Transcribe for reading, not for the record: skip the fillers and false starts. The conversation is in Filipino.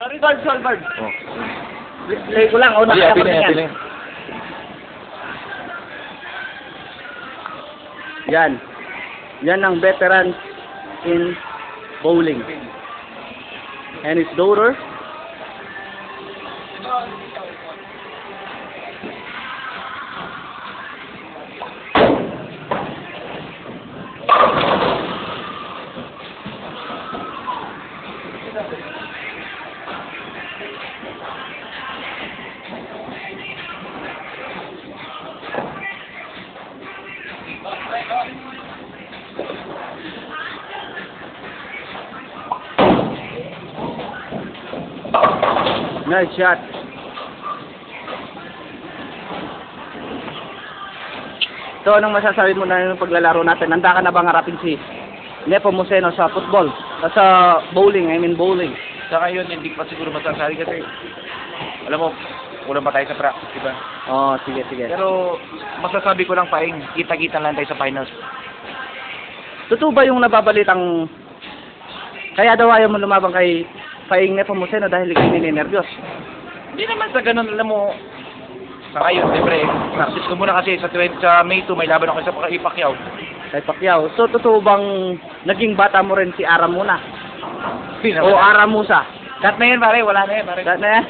Record, Solbard. Oh. Play ko lang. Una Sige, kaya apilin, yan. apilin. Yan. Yan ang veteran in bowling. And his daughter. Nice shot. So, anong masasabi mo na yung paglalaro natin? Handa ka na bang harapin si Nepomuceno sa football? Sa bowling, I mean bowling. Saka yun, hindi pa siguro masasali kasi, alam mo, kulang pa tayo sa practice, diba? Oh, sige, sige. Pero, masasabi ko lang paing, kita-kita lang tayo sa finals. Totoo ba yung nababalitang kaya daw ayaw mo lumabang kay Paing Nepomuceno dahil ikaw ninenervyos? Hindi naman sa ganun, alam mo, sa ngayon, siyempre, practice ko muna kasi sa May 2, may laban ako sa Pacquiao. Kay Pacquiao. So, totoo bang naging bata mo rin si Aram muna? O Aramusa? Cut na yan, pare, wala na yan, pare. Kat na yan?